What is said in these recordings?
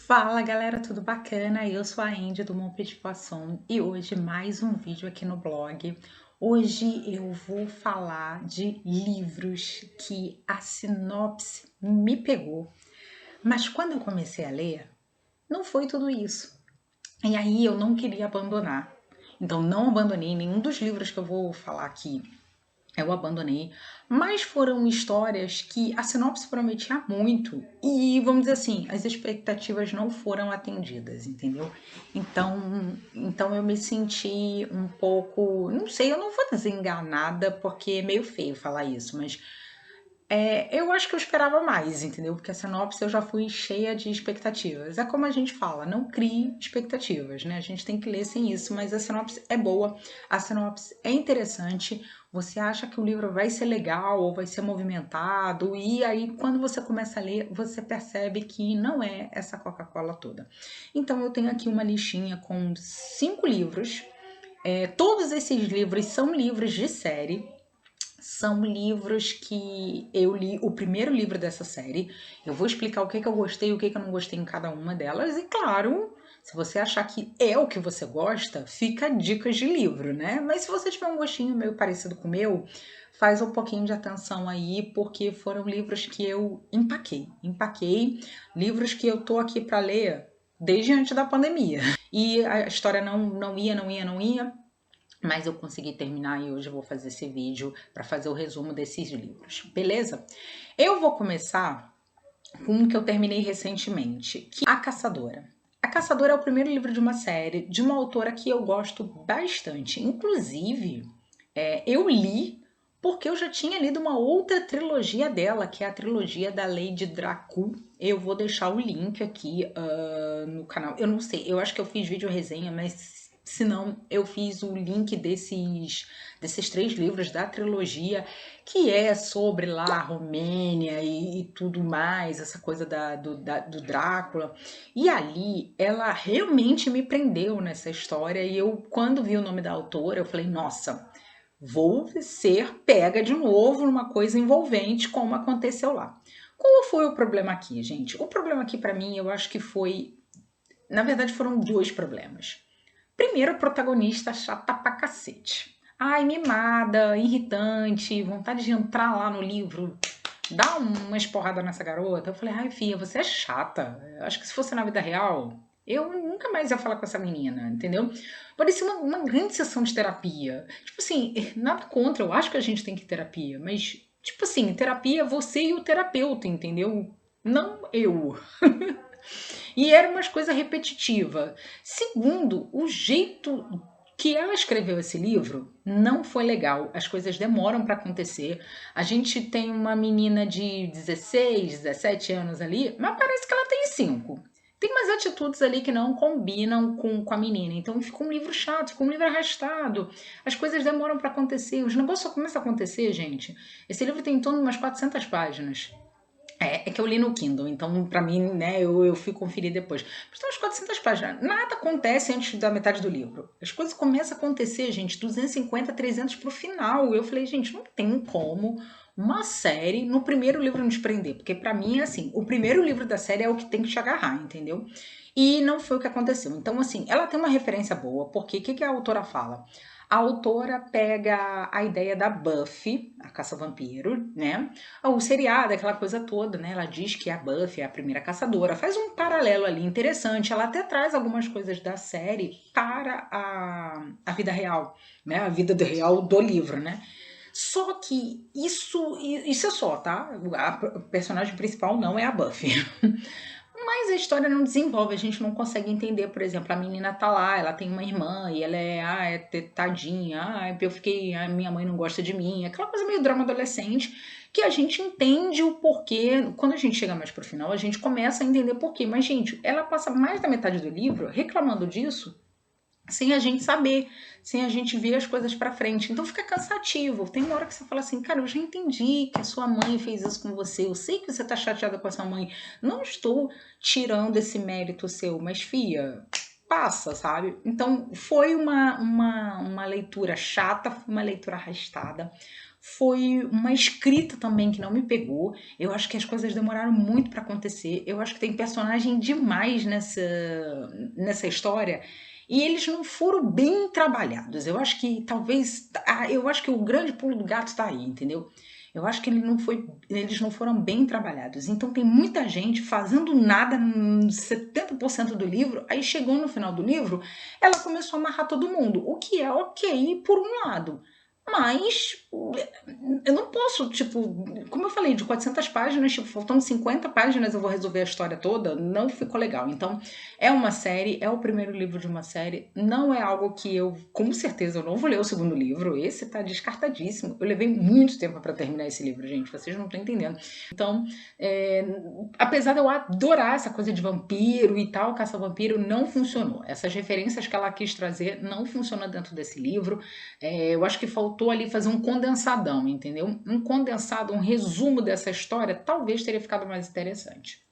Fala galera, tudo bacana? Eu sou a Andy do Mon Petit Poisson e hoje mais um vídeo aqui no blog. Hoje eu vou falar de livros que a sinopse me pegou, mas quando eu comecei a ler, não foi tudo isso. E aí eu não queria abandonar. Então não abandonei nenhum dos livros que eu vou falar aqui, eu abandonei, mas foram histórias que a sinopse prometia muito e, vamos dizer assim, as expectativas não foram atendidas, entendeu? Então eu me senti um pouco, não sei, eu não vou dizer enganada porque é meio feio falar isso, mas eu acho que eu esperava mais, entendeu? Porque a sinopse eu já fui cheia de expectativas. É como a gente fala, não crie expectativas, né? A gente tem que ler sem isso, mas a sinopse é boa, a sinopse é interessante. Você acha que o livro vai ser legal ou vai ser movimentado, e aí quando você começa a ler, você percebe que não é essa Coca-Cola toda. Então eu tenho aqui uma listinha com 5 livros. Todos esses livros são livros de série. São livros que eu li, o primeiro livro dessa série. Eu vou explicar o que eu gostei e o que eu não gostei em cada uma delas. E claro, se você achar que é o que você gosta, fica dicas de livro, né? Mas se você tiver um gostinho meio parecido com o meu, faz um pouquinho de atenção aí, porque foram livros que eu empaquei. Empaquei, livros que eu tô aqui para ler desde antes da pandemia. E a história não ia, mas eu consegui terminar e hoje eu vou fazer esse vídeo para fazer o resumo desses livros, beleza? Eu vou começar com um que eu terminei recentemente, que é A Caçadora. A Caçadora é o primeiro livro de uma série de uma autora que eu gosto bastante. Inclusive, eu li porque eu já tinha lido uma outra trilogia dela, que é a trilogia da Lady Dracu. Eu vou deixar o link aqui no canal. Eu não sei, eu acho que eu fiz vídeo resenha, mas se não, eu fiz o link desses 3 livros da trilogia, que é sobre lá a Romênia e tudo mais, essa coisa do Drácula. E ali, ela realmente me prendeu nessa história, e eu, quando vi o nome da autora, eu falei, nossa, vou ser pega de novo numa coisa envolvente como aconteceu lá. Qual foi o problema aqui, gente? O problema aqui para mim, eu acho que foi, na verdade foram 2 problemas. Primeiro, a protagonista chata pra cacete. Ai, mimada, irritante, vontade de entrar lá no livro, dar uma esporrada nessa garota. Eu falei, ai, filha, você é chata. Eu acho que se fosse na vida real, eu nunca mais ia falar com essa menina, entendeu? Parecia uma grande sessão de terapia. Tipo assim, nada contra, eu acho que a gente tem que ir terapia, mas, tipo assim, terapia é você e o terapeuta, entendeu? Não eu. E era umas coisas repetitivas. Segundo, o jeito que ela escreveu esse livro não foi legal. As coisas demoram para acontecer. A gente tem uma menina de 16, 17 anos ali, mas parece que ela tem 5. Tem umas atitudes ali que não combinam com a menina. Então fica um livro chato, fica um livro arrastado. As coisas demoram para acontecer. Os negócios só começam a acontecer, gente. Esse livro tem em torno de umas 400 páginas. É que eu li no Kindle, então pra mim, né, eu fui conferir depois. Mas tem umas 400 páginas. Nada acontece antes da metade do livro. As coisas começam a acontecer, gente, 250, 300 pro final. Eu falei, gente, não tem como uma série no primeiro livro nos prender. Porque pra mim é assim, o primeiro livro da série é o que tem que te agarrar, entendeu? E não foi o que aconteceu. Então, assim, ela tem uma referência boa, porque o que a autora fala? A autora pega a ideia da Buffy, a caça-vampiro, né? O seriado, aquela coisa toda, né? Ela diz que a Buffy é a primeira caçadora. Faz um paralelo ali interessante. Ela até traz algumas coisas da série para a vida real, né? A vida real do livro, né? Só que isso é só, tá? A personagem principal não é a Buffy. Mas a história não desenvolve, a gente não consegue entender, por exemplo, a menina tá lá, ela tem uma irmã e ela é tadinha, a minha mãe não gosta de mim, aquela coisa meio drama adolescente, que a gente entende o porquê, quando a gente chega mais pro final, a gente começa a entender porquê, mas gente, ela passa mais da metade do livro reclamando disso, sem a gente saber, sem a gente ver as coisas pra frente. Então fica cansativo. Tem uma hora que você fala assim, cara, eu já entendi que a sua mãe fez isso com você, eu sei que você tá chateada com a sua mãe, não estou tirando esse mérito seu, mas fia, passa, sabe? Então foi uma leitura chata, foi uma leitura arrastada, foi uma escrita também que não me pegou. Eu acho que as coisas demoraram muito para acontecer. Eu acho que tem personagem demais nessa história. E eles não foram bem trabalhados. Eu acho que talvez. Eu acho que o grande pulo do gato está aí, entendeu? Eu acho que eles não foram bem trabalhados. Então tem muita gente fazendo nada 70% do livro, aí chegou no final do livro, ela começou a amarrar todo mundo, o que é ok por um lado. Mas eu não posso, tipo, como eu falei, de 400 páginas, tipo, faltando 50 páginas eu vou resolver a história toda, não ficou legal. Então, é uma série, é o primeiro livro de uma série, não é algo que eu, com certeza, eu não vou ler o segundo livro, esse tá descartadíssimo. Eu levei muito tempo para terminar esse livro, gente, vocês não estão entendendo. Então, apesar de eu adorar essa coisa de vampiro e tal, caça-vampiro, não funcionou. Essas referências que ela quis trazer não funcionam dentro desse livro. Eu acho que faltou ali fazer um condensadão, entendeu? Um condensado, um resumo dessa história, talvez teria ficado mais interessante.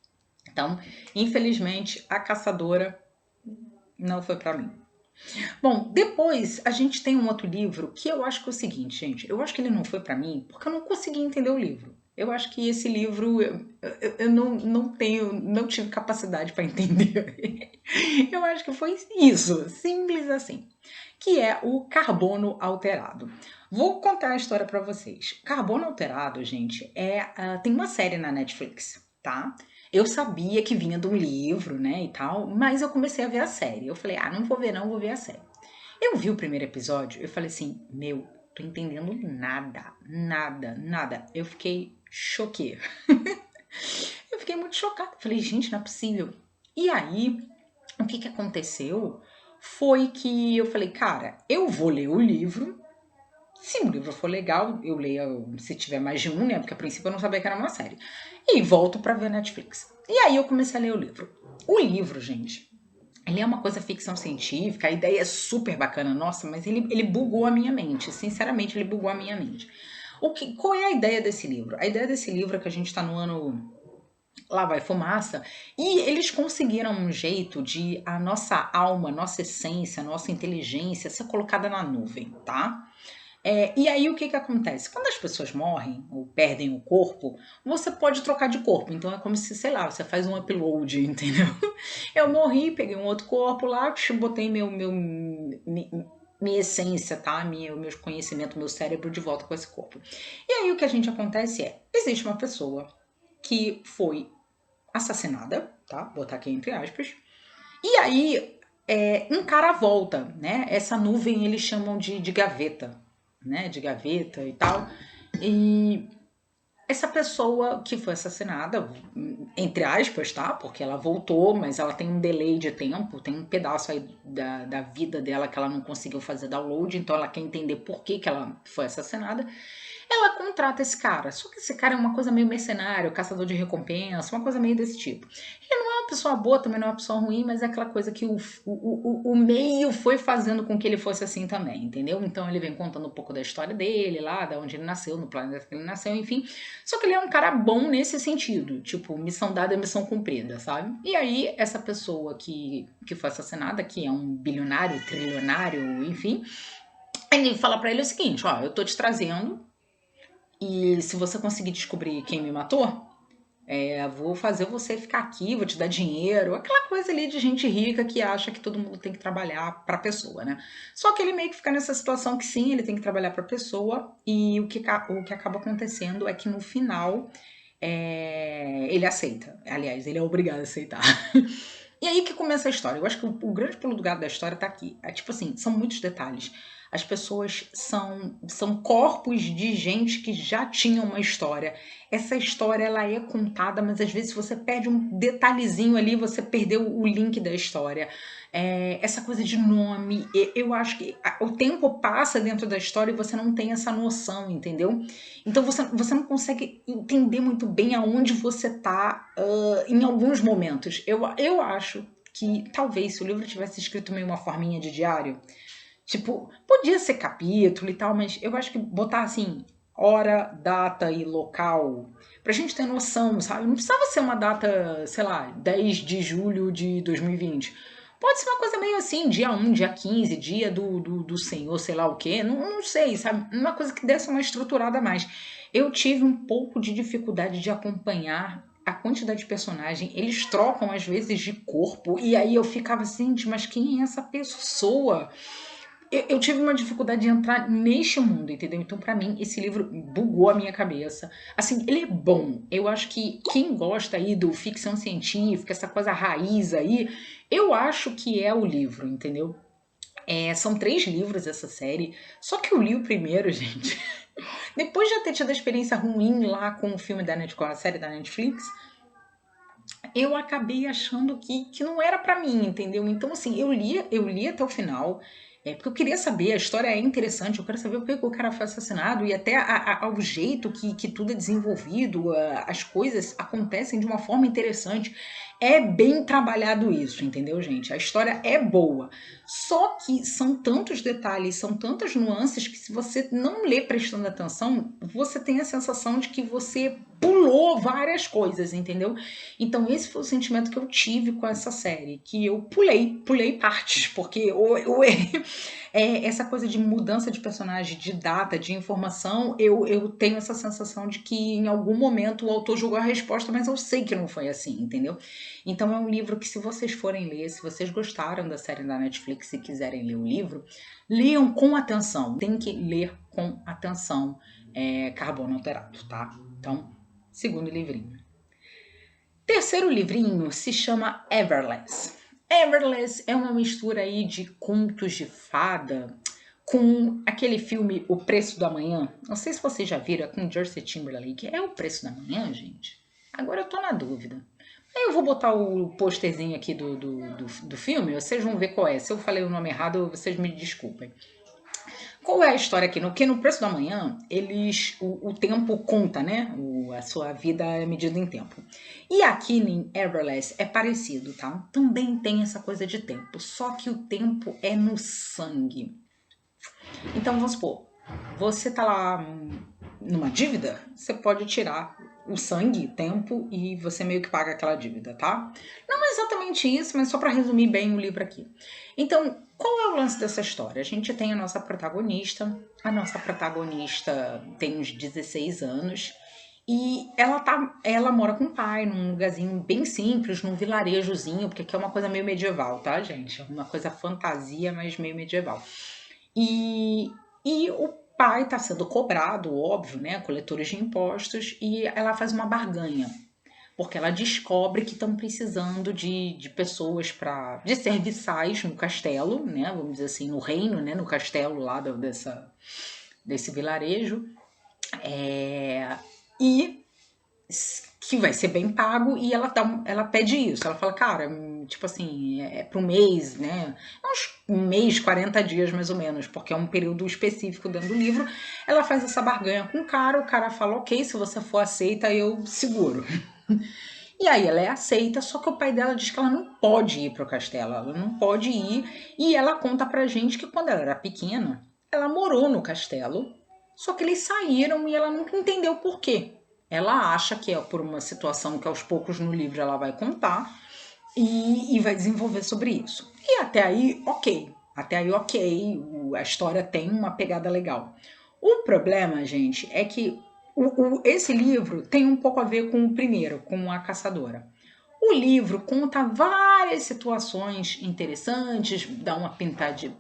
Então, infelizmente, A Caçadora não foi para mim. Bom, depois a gente tem um outro livro que eu acho que é o seguinte, gente. Eu acho que ele não foi para mim porque eu não consegui entender o livro. Eu acho que esse livro eu não tive capacidade para entender. Eu acho que foi isso, simples assim. Que é o Carbono Alterado. Vou contar a história para vocês. Carbono Alterado, gente, tem uma série na Netflix, tá? Eu sabia que vinha de um livro, né, e tal, mas eu comecei a ver a série. Eu falei, não vou ver não, vou ver a série. Eu vi o primeiro episódio, eu falei assim, tô entendendo nada, nada, nada. Eu fiquei choquei. Eu fiquei muito chocada. Falei, gente, não é possível. E aí, o que aconteceu foi que eu falei, cara, eu vou ler o livro. Se o livro for legal, eu leio se tiver mais de um, né? Porque a princípio eu não sabia que era uma série. E volto pra ver a Netflix. E aí eu comecei a ler o livro. O livro, gente, ele é uma coisa ficção científica, a ideia é super bacana, nossa, mas ele bugou a minha mente. Sinceramente, ele bugou a minha mente. Qual é a ideia desse livro? A ideia desse livro é que a gente tá no ano Lá Vai Fumaça, e eles conseguiram um jeito de a nossa alma, nossa essência, nossa inteligência ser colocada na nuvem, tá? E aí o que acontece? Quando as pessoas morrem ou perdem o corpo, você pode trocar de corpo. Então é como se, sei lá, você faz um upload, entendeu? Eu morri, peguei um outro corpo lá, botei minha essência, tá? Meu conhecimento, meu cérebro de volta com esse corpo. E aí o que a gente acontece existe uma pessoa que foi assassinada, tá? Vou botar aqui entre aspas. E aí um cara volta, né? Essa nuvem eles chamam de gaveta, né? De gaveta e tal. E essa pessoa que foi assassinada, entre aspas, tá? Porque ela voltou, mas ela tem um delay de tempo, tem um pedaço aí da vida dela que ela não conseguiu fazer download, então ela quer entender por que ela foi assassinada. Ela contrata esse cara, só que esse cara é uma coisa meio mercenário, caçador de recompensa, uma coisa meio desse tipo. Ele não é uma pessoa boa, também não é uma pessoa ruim, mas é aquela coisa que o meio foi fazendo com que ele fosse assim também, entendeu? Então ele vem contando um pouco da história dele lá, da onde ele nasceu, no planeta que ele nasceu, enfim. Só que ele é um cara bom nesse sentido, tipo, missão dada é missão cumprida, sabe? E aí essa pessoa que foi assassinada, que é um bilionário, trilionário, enfim, ele fala pra ele o seguinte, ó, eu tô te trazendo e se você conseguir descobrir quem me matou, vou fazer você ficar aqui, vou te dar dinheiro, aquela coisa ali de gente rica que acha que todo mundo tem que trabalhar pra pessoa, né? Só que ele meio que fica nessa situação que sim, ele tem que trabalhar pra pessoa e o que acaba acontecendo é que no final ele aceita. Aliás, ele é obrigado a aceitar. E aí que começa a história. Eu acho que o grande pulo do gato da história tá aqui. Tipo assim, são muitos detalhes. As pessoas são corpos de gente que já tinha uma história. Essa história ela é contada, mas às vezes você perde um detalhezinho ali, você perdeu o link da história. Essa coisa de nome, eu acho que o tempo passa dentro da história e você não tem essa noção, entendeu? Então você não consegue entender muito bem aonde você tá em alguns momentos. Eu acho que talvez se o livro tivesse escrito meio uma forminha de diário, tipo, podia ser capítulo e tal, mas eu acho que botar assim, hora, data e local, pra gente ter noção, sabe? Não precisava ser uma data, sei lá, 10 de julho de 2020. Pode ser uma coisa meio assim, dia 1, dia 15, dia do Senhor, sei lá o quê, não sei, sabe? Uma coisa que desse uma estruturada a mais. Eu tive um pouco de dificuldade de acompanhar a quantidade de personagem, eles trocam às vezes de corpo, e aí eu ficava assim, mas quem é essa pessoa? Eu tive uma dificuldade de entrar neste mundo, entendeu? Então, pra mim, esse livro bugou a minha cabeça. Assim, ele é bom. Eu acho que quem gosta aí do ficção científica, essa coisa raiz aí, eu acho que é o livro, entendeu? São 3 livros essa série. Só que eu li o primeiro, gente. Depois de ter tido a experiência ruim lá com o filme da Netflix, com a série da Netflix, eu acabei achando que não era pra mim, entendeu? Então, assim, eu li até o final, porque eu queria saber, a história é interessante, eu quero saber por que o cara foi assassinado e até ao jeito que tudo é desenvolvido, as coisas acontecem de uma forma interessante. É bem trabalhado isso, entendeu, gente? A história é boa. Só que são tantos detalhes, são tantas nuances que se você não lê prestando atenção, você tem a sensação de que você pulou várias coisas, entendeu? Então esse foi o sentimento que eu tive com essa série, que eu pulei partes, porque essa coisa de mudança de personagem, de data, de informação, eu tenho essa sensação de que em algum momento o autor jogou a resposta, mas eu sei que não foi assim, entendeu? Então é um livro que se vocês forem ler, se vocês gostaram da série da Netflix e quiserem ler o livro, leiam com atenção, tem que ler com atenção, Carbono Alterado, tá? Então, segundo livrinho. Terceiro livrinho se chama Everless. Everless é uma mistura aí de contos de fada com aquele filme O Preço do Amanhã. Não sei se vocês já viram, é com Justin Timberlake. É O Preço do Amanhã, gente? Agora eu tô na dúvida. Aí eu vou botar o posterzinho aqui do filme, vocês vão ver qual é. Se eu falei o nome errado, vocês me desculpem. Qual é a história aqui? Porque no Preço da Manhã, o tempo conta, né? A sua vida é medida em tempo. E aqui em Everless é parecido, tá? Também tem essa coisa de tempo, só que o tempo é no sangue. Então, vamos supor, você tá lá numa dívida, você pode tirar o sangue, tempo, e você meio que paga aquela dívida, tá? Não é exatamente isso, mas só para resumir bem o livro aqui. Então, qual é o lance dessa história? A gente tem a nossa protagonista tem uns 16 anos, e ela mora com o pai num lugarzinho bem simples, num vilarejozinho, porque aqui é uma coisa meio medieval, tá, gente? Uma coisa fantasia, mas meio medieval. E o pai está sendo cobrado, óbvio, né? Coletores de impostos, e ela faz uma barganha, porque ela descobre que estão precisando de pessoas de serviçais no castelo, né? Vamos dizer assim, no reino, né? No castelo lá desse vilarejo. E que vai ser bem pago, e ela pede isso. Ela fala, cara, tipo assim, pro mês, né? Uns mês, 40 dias mais ou menos, porque é um período específico dentro do livro. Ela faz essa barganha com o cara fala, ok, se você for aceita, eu seguro. E aí ela é aceita, só que o pai dela diz que ela não pode ir pro castelo, ela não pode ir, e ela conta pra gente que quando ela era pequena, ela morou no castelo, só que eles saíram e ela nunca entendeu por quê. Ela acha que é por uma situação que aos poucos no livro ela vai contar e vai desenvolver sobre isso. E até aí, ok. A história tem uma pegada legal. O problema, gente, é que esse livro tem um pouco a ver com o primeiro, com a caçadora. O livro conta várias situações interessantes, dá uma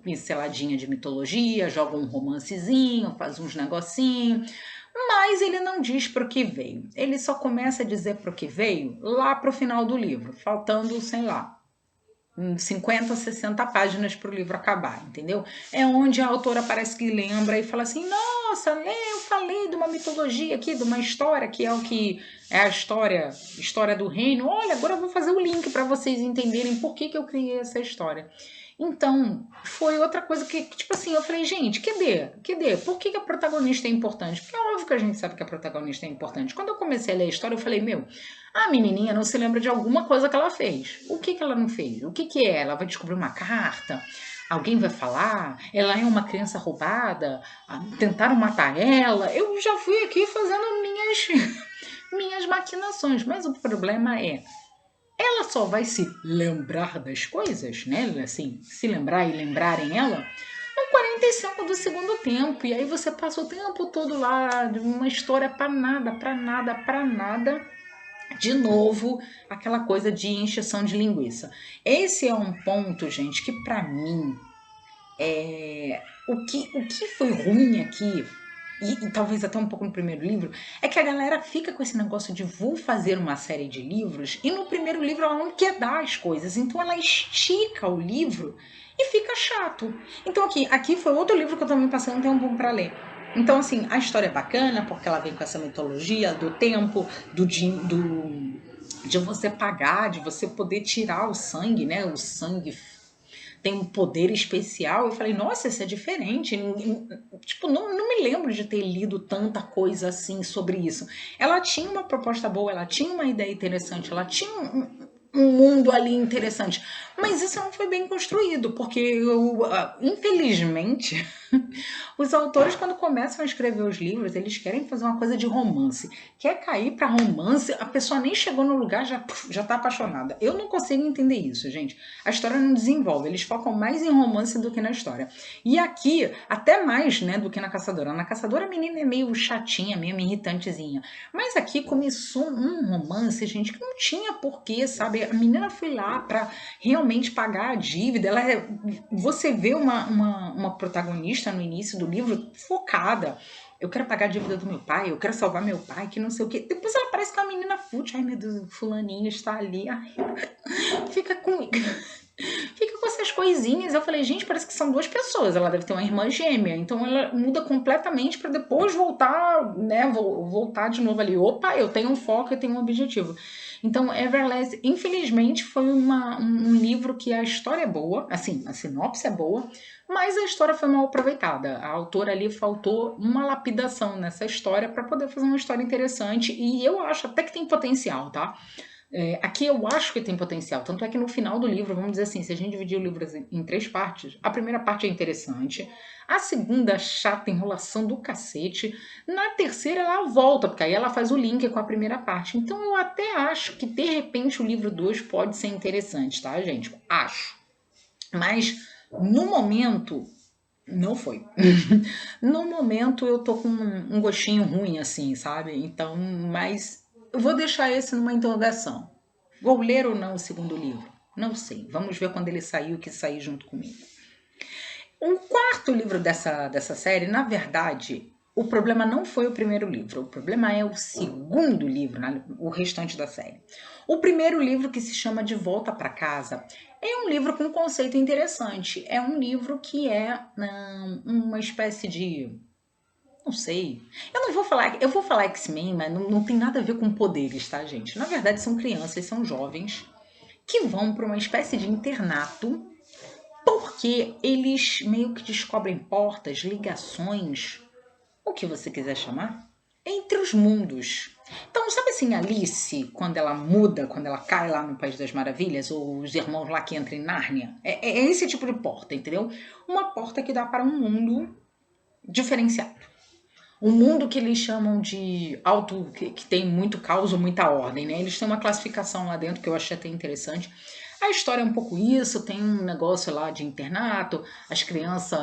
pinceladinha de mitologia, joga um romancezinho, faz uns negocinhos, mas ele não diz para o que veio. Ele só começa a dizer para o que veio lá para o final do livro, faltando, sei lá, 50, 60 páginas para o livro acabar, entendeu? É onde a autora parece que lembra e fala assim, nossa, eu falei de uma mitologia aqui, de uma história que é o que é a história do reino. Olha, agora eu vou fazer o link para vocês entenderem por que eu criei essa história. Então, foi outra coisa que, tipo assim, eu falei, gente, cadê? Por que a protagonista é importante? Porque é óbvio que a gente sabe que a protagonista é importante. Quando eu comecei a ler a história, eu falei, a menininha não se lembra de alguma coisa que ela fez. O que ela não fez? O que é? Ela vai descobrir uma carta? Alguém vai falar? Ela é uma criança roubada? Tentaram matar ela? Eu já fui aqui fazendo minhas maquinações, mas o problema ela só vai se lembrar das coisas, né? Assim, se lembrar e lembrarem ela, no 45 do segundo tempo. E aí você passa o tempo todo lá, de uma história pra nada, pra nada, pra nada. De novo, aquela coisa de encheção de linguiça. Esse é um ponto, gente, que pra mim, o que foi ruim aqui, e talvez até um pouco no primeiro livro, é que a galera fica com esse negócio de vou fazer uma série de livros, e no primeiro livro ela não quer dar as coisas, então ela estica o livro e fica chato. Então aqui foi outro livro que eu também passei um tempo para ler. Então, assim, a história é bacana, porque ela vem com essa mitologia do tempo, de você pagar, de você poder tirar o sangue, né? O sangue tem um poder especial. Eu falei, nossa, isso é diferente. Tipo, não me lembro de ter lido tanta coisa assim sobre isso. Ela tinha uma proposta boa, ela tinha uma ideia interessante, ela tinha um mundo ali interessante. Mas isso não foi bem construído, porque infelizmente, os autores, quando começam a escrever os livros, eles querem fazer uma coisa de romance. Quer cair para romance, a pessoa nem chegou no lugar, já tá apaixonada. Eu não consigo entender isso, gente. A história não desenvolve, eles focam mais em romance do que na história. E aqui, até mais, né, do que na Caçadora. Na Caçadora a menina é meio chatinha, meio irritantezinha. Mas aqui começou um romance, gente, que não tinha porquê, sabe? A menina foi lá para realmente pagar a dívida. Você vê uma protagonista no início do livro focada. Eu quero pagar a dívida do meu pai, eu quero salvar meu pai, que não sei o quê. Depois ela parece que é uma menina fútil. Ai, meu Deus, fulaninho está ali. Ai, fica com essas coisinhas. Eu falei, gente, parece que são duas pessoas. Ela deve ter uma irmã gêmea. Então ela muda completamente para depois voltar, né? Voltar de novo ali. Opa, eu tenho um foco, eu tenho um objetivo. Então, Everlast, infelizmente, foi um livro que a história é boa, assim, a sinopse é boa, mas a história foi mal aproveitada. A autora ali faltou uma lapidação nessa história para poder fazer uma história interessante, e eu acho até que tem potencial, tá? Aqui eu acho que tem potencial, tanto é que no final do livro, vamos dizer assim, se a gente dividir o livro em 3 partes, a primeira parte é interessante, a segunda chata, enrolação do cacete, na terceira ela volta, porque aí ela faz o link com a primeira parte. Então eu até acho que de repente o livro 2 pode ser interessante, tá, gente? Acho. Mas no momento não foi. No momento eu tô com um gostinho ruim, assim, sabe? Então, mas eu vou deixar esse numa interrogação. Vou ler ou não o segundo livro? Não sei. Vamos ver quando ele sair, o que sair junto comigo. O quarto livro dessa série, na verdade, o problema não foi o primeiro livro. O problema é o segundo livro, né? O restante da série. O primeiro livro, que se chama De Volta para Casa, é um livro com um conceito interessante. É um livro que é uma espécie de... Não sei. Eu vou falar X-Men, mas não tem nada a ver com poderes, tá, gente? Na verdade, são crianças, são jovens que vão para uma espécie de internato porque eles meio que descobrem portas, ligações, o que você quiser chamar, entre os mundos. Então, sabe assim, Alice, quando ela muda, quando ela cai lá no País das Maravilhas, ou os irmãos lá que entram em Nárnia? É esse tipo de porta, entendeu? Uma porta que dá para um mundo diferenciado. Um mundo que eles chamam de que tem muito caos ou muita ordem, né? Eles têm uma classificação lá dentro que eu achei até interessante. A história é um pouco isso, tem um negócio lá de internato, as crianças,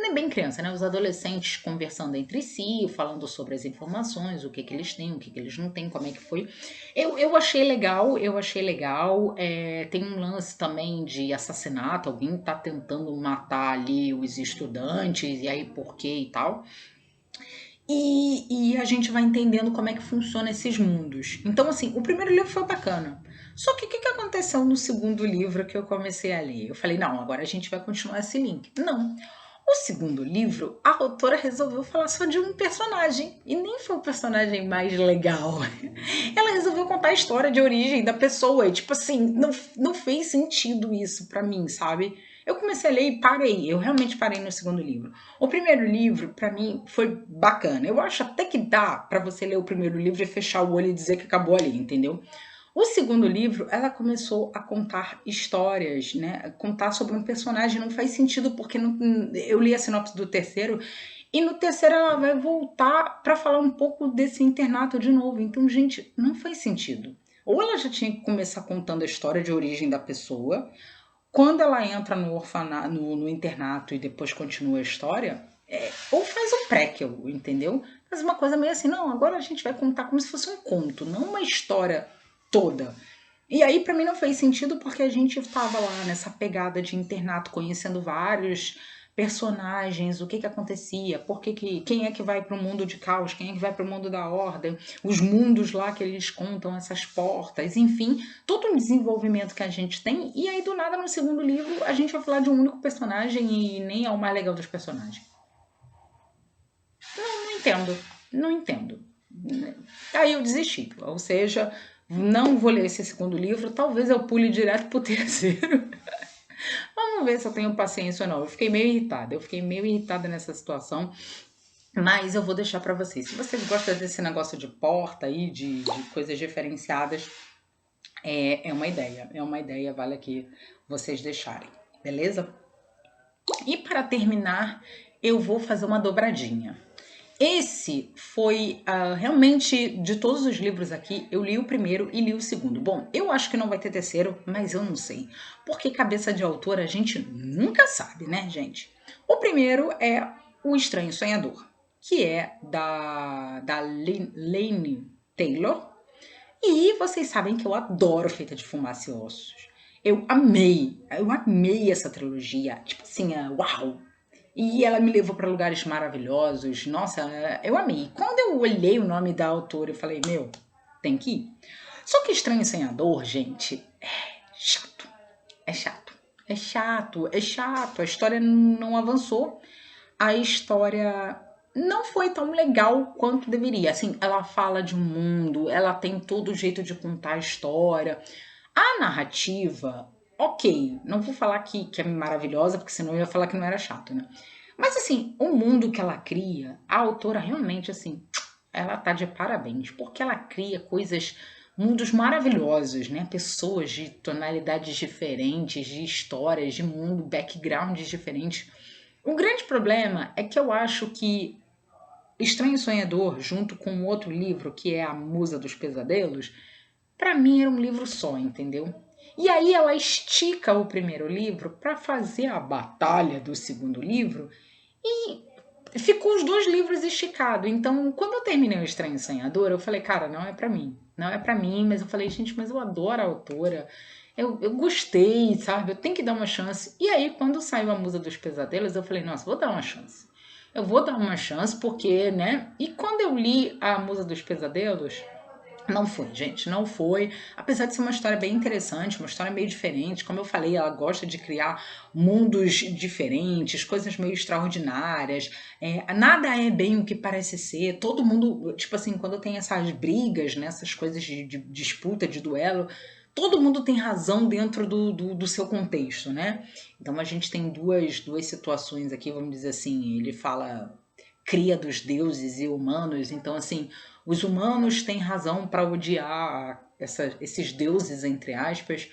nem bem criança, né? Os adolescentes conversando entre si, falando sobre as informações, o que eles têm, o que eles não têm, como é que foi. Eu achei legal, tem um lance também de assassinato, alguém tá tentando matar ali os estudantes, e aí por quê e tal. E a gente vai entendendo como é que funciona esses mundos. Então, assim, o primeiro livro foi bacana. Só que o que aconteceu no segundo livro que eu comecei a ler? Eu falei, não, agora a gente vai continuar esse link. Não. O segundo livro, a autora resolveu falar só de um personagem. E nem foi o personagem mais legal. Ela resolveu contar a história de origem da pessoa. E, tipo assim, não fez sentido isso pra mim, sabe? Eu comecei a ler e parei. Eu realmente parei no segundo livro. O primeiro livro, pra mim, foi bacana. Eu acho até que dá pra você ler o primeiro livro e fechar o olho e dizer que acabou ali, entendeu? O segundo livro, ela começou a contar histórias, né? Contar sobre um personagem não faz sentido, porque eu li a sinopse do terceiro, e no terceiro ela vai voltar para falar um pouco desse internato de novo. Então, gente, não faz sentido. Ou ela já tinha que começar contando a história de origem da pessoa, quando ela entra no orfanato, no internato e depois continua a história, ou faz um prequel, entendeu? Faz uma coisa meio assim, não, agora a gente vai contar como se fosse um conto, não uma história toda. E aí para mim não fez sentido porque a gente estava lá nessa pegada de internato, conhecendo vários personagens, o que acontecia, quem é que vai para o mundo de caos, quem é que vai para o mundo da ordem, os mundos lá que eles contam, essas portas, enfim, todo um desenvolvimento que a gente tem, e aí do nada no segundo livro a gente vai falar de um único personagem e nem é o mais legal dos personagens. Não entendo, não entendo. Aí eu desisti, ou seja, não vou ler esse segundo livro, talvez eu pule direto pro terceiro. Vamos ver se eu tenho paciência ou não. Eu fiquei meio irritada nessa situação, mas eu vou deixar para vocês. Se vocês gostam desse negócio de porta aí, de coisas diferenciadas, é uma ideia, vale aqui vocês deixarem, beleza? E para terminar, eu vou fazer uma dobradinha. Esse foi realmente, de todos os livros aqui, eu li o primeiro e li o segundo. Bom, eu acho que não vai ter terceiro, mas eu não sei. Porque cabeça de autor a gente nunca sabe, né, gente? O primeiro é O Estranho Sonhador, que é da Laini Taylor. E vocês sabem que eu adoro Feita de Fumaça e Ossos. Eu amei essa trilogia. Tipo assim, uau! E ela me levou para lugares maravilhosos. Nossa, eu amei. Quando eu olhei o nome da autora, eu falei, meu, tem que ir. Só que Estranho Sem a Dor, gente, é chato. É chato. É chato. É chato. A história não avançou. A história não foi tão legal quanto deveria. Assim, ela fala de um mundo, ela tem todo o jeito de contar a história. A narrativa, ok, não vou falar que é maravilhosa, porque senão eu ia falar que não era chato, né? Mas assim, o mundo que ela cria, a autora realmente, assim, ela tá de parabéns, porque ela cria coisas, mundos maravilhosos, né? Pessoas de tonalidades diferentes, de histórias, de mundo, backgrounds diferentes. O grande problema é que eu acho que Estranho Sonhador, junto com outro livro que é A Musa dos Pesadelos, para mim era um livro só, entendeu? E aí ela estica o primeiro livro para fazer a batalha do segundo livro e ficou os dois livros esticados. Então, quando eu terminei O Estranho Sonhador, eu falei, cara, não é para mim. Não é para mim, mas eu falei, gente, mas eu adoro a autora. Eu gostei, sabe? Eu tenho que dar uma chance. E aí, quando saiu A Musa dos Pesadelos, eu falei, nossa, vou dar uma chance. Eu vou dar uma chance porque, né? E quando eu li A Musa dos Pesadelos, não foi, gente, não foi. Apesar de ser uma história bem interessante, uma história meio diferente. Como eu falei, ela gosta de criar mundos diferentes, coisas meio extraordinárias. Nada é bem o que parece ser. Todo mundo, tipo assim, quando tem essas brigas, né, essas coisas de disputa, de duelo, todo mundo tem razão dentro do seu contexto, né? Então a gente tem duas situações aqui, vamos dizer assim. Ele fala cria dos deuses e humanos, então assim os humanos têm razão para odiar esses deuses, entre aspas.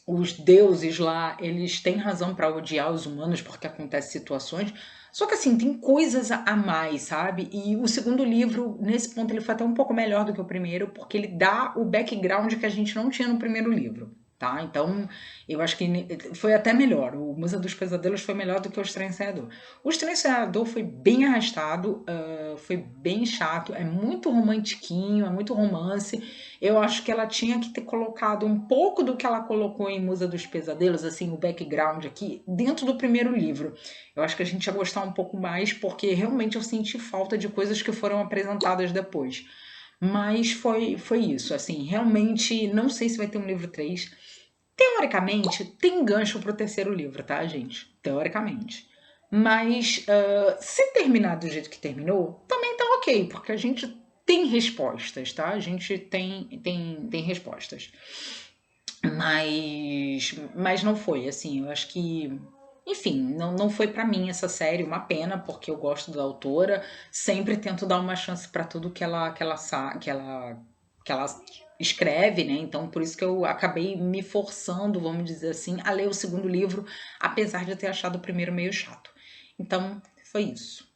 Os deuses lá, eles têm razão para odiar os humanos porque acontecem situações. Só que assim, tem coisas a mais, sabe? E o segundo livro, nesse ponto, ele foi até um pouco melhor do que o primeiro, porque ele dá o background que a gente não tinha no primeiro livro. Tá? Então, eu acho que foi até melhor. O Musa dos Pesadelos foi melhor do que o Estranho Sonhador. O Estranho Sonhador foi bem arrastado, foi bem chato, é muito romantiquinho, é muito romance. Eu acho que ela tinha que ter colocado um pouco do que ela colocou em Musa dos Pesadelos, assim, o background aqui, dentro do primeiro livro. Eu acho que a gente ia gostar um pouco mais, porque realmente eu senti falta de coisas que foram apresentadas depois. Mas foi isso, assim, realmente não sei se vai ter um livro 3. Teoricamente, tem gancho pro terceiro livro, tá, gente? Teoricamente. Mas se terminar do jeito que terminou, também tá ok, porque a gente tem respostas, tá? A gente tem respostas. Mas não foi, assim, eu acho que enfim, não foi pra mim essa série, uma pena, porque eu gosto da autora, sempre tento dar uma chance pra tudo que ela escreve, né? Então por isso que eu acabei me forçando, vamos dizer assim, a ler o segundo livro, apesar de eu ter achado o primeiro meio chato. Então, foi isso.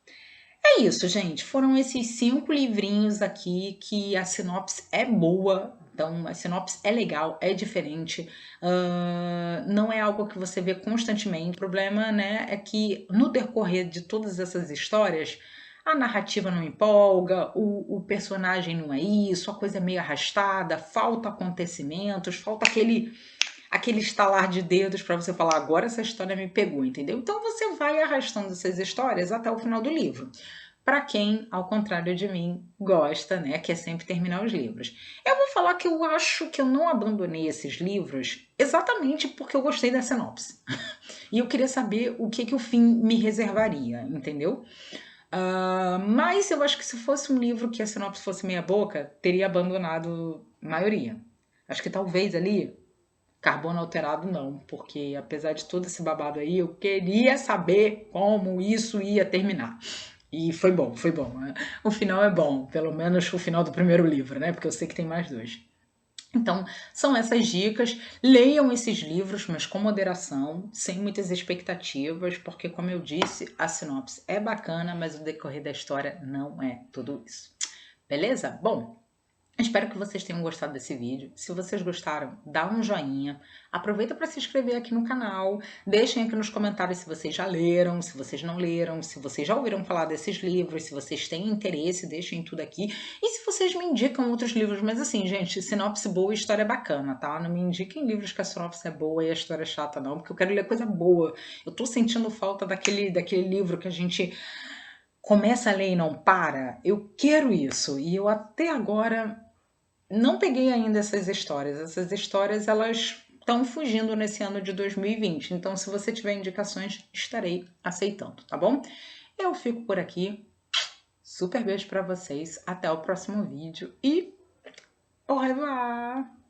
É isso, gente. Foram esses 5 livrinhos aqui que a sinopse é boa, Então, a sinopse é legal, é diferente, não é algo que você vê constantemente. O problema, né, é que no decorrer de todas essas histórias, a narrativa não empolga, o personagem não é isso, a coisa é meio arrastada, falta acontecimentos, falta aquele estalar de dedos para você falar, agora essa história me pegou, entendeu? Então você vai arrastando essas histórias até o final do livro. Para quem, ao contrário de mim, gosta, né, quer sempre terminar os livros. Eu vou falar que eu acho que eu não abandonei esses livros exatamente porque eu gostei da sinopse. E eu queria saber o que o fim me reservaria, entendeu? Mas eu acho que se fosse um livro que a sinopse fosse meia boca, teria abandonado a maioria. Acho que talvez ali carbono alterado não, porque apesar de todo esse babado aí, eu queria saber como isso ia terminar. E foi bom, foi bom. O final é bom, pelo menos o final do primeiro livro, né? Porque eu sei que tem mais dois. Então, são essas dicas. Leiam esses livros, mas com moderação, sem muitas expectativas, porque, como eu disse, a sinopse é bacana, mas o decorrer da história não é tudo isso. Beleza? Bom, espero que vocês tenham gostado desse vídeo. Se vocês gostaram, dá um joinha. Aproveita para se inscrever aqui no canal. Deixem aqui nos comentários se vocês já leram, se vocês não leram, se vocês já ouviram falar desses livros, se vocês têm interesse, deixem tudo aqui. E se vocês me indicam outros livros, mas assim, gente, sinopse boa e história bacana, tá? Não me indiquem livros que a sinopse é boa e a história é chata, não, porque eu quero ler coisa boa. Eu tô sentindo falta daquele livro que a gente começa a ler e não para. Eu quero isso. E eu até agora não peguei ainda essas histórias. Essas histórias, elas estão fugindo nesse ano de 2020. Então, se você tiver indicações, estarei aceitando, tá bom? Eu fico por aqui. Super beijo para vocês. Até o próximo vídeo e au revoir!